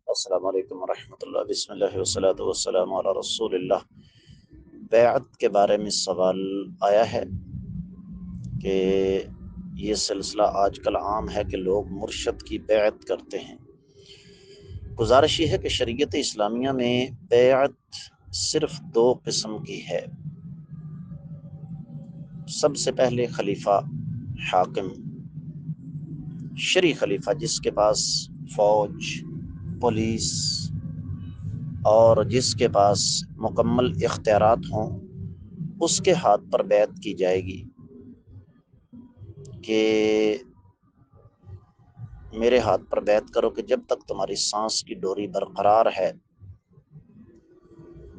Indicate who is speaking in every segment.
Speaker 1: السلام علیکم ورحمۃ اللہ، بسم اللہ والصلاۃ والسلام علی رسول اللہ۔ بیعت کے بارے میں سوال آیا ہے کہ یہ سلسلہ آج کل عام ہے کہ لوگ مرشد کی بیعت کرتے ہیں۔ گزارش یہ ہے کہ شریعت اسلامیہ میں بیعت صرف دو قسم کی ہے۔ سب سے پہلے خلیفہ حاکم، شرعی خلیفہ، جس کے پاس فوج، پولیس اور جس کے پاس مکمل اختیارات ہوں، اس کے ہاتھ پر بیعت کی جائے گی کہ میرے ہاتھ پر بیعت کرو کہ جب تک تمہاری سانس کی ڈوری برقرار ہے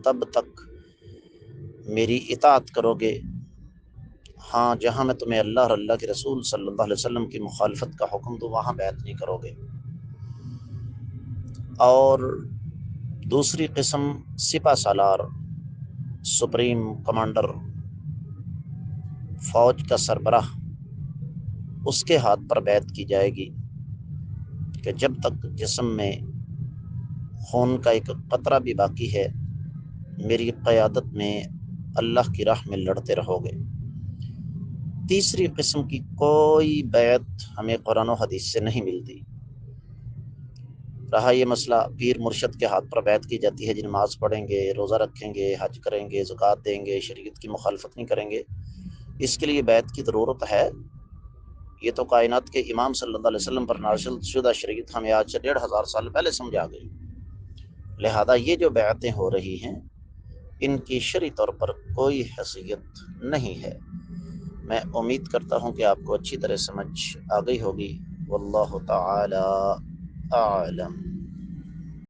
Speaker 1: تب تک میری اطاعت کرو گے۔ ہاں، جہاں میں تمہیں اللہ اور اللہ کے رسول صلی اللہ علیہ وسلم کی مخالفت کا حکم دوں وہاں بیعت نہیں کرو گے۔ اور دوسری قسم سپہ سالار، سپریم کمانڈر، فوج کا سربراہ، اس کے ہاتھ پر بیعت کی جائے گی کہ جب تک جسم میں خون کا ایک قطرہ بھی باقی ہے میری قیادت میں اللہ کی راہ میں لڑتے رہو گے۔ تیسری قسم کی کوئی بیعت ہمیں قرآن و حدیث سے نہیں ملتی۔ رہا یہ مسئلہ پیر مرشد کے ہاتھ پر بیعت کی جاتی ہے، جو نماز پڑھیں گے، روزہ رکھیں گے، حج کریں گے، زکوٰۃ دیں گے، شریعت کی مخالفت نہیں کریں گے، اس کے لیے بیعت کی ضرورت ہے۔ یہ تو کائنات کے امام صلی اللہ علیہ وسلم پر نازل شدہ شریعت ہمیں آج سے 1500 سال پہلے سمجھا گئی۔ لہذا یہ جو بیعتیں ہو رہی ہیں ان کی شرعی طور پر کوئی حیثیت نہیں ہے۔ میں امید کرتا ہوں کہ آپ کو اچھی طرح سمجھ آ گئی ہوگی۔ واللہ تعالی اعلم۔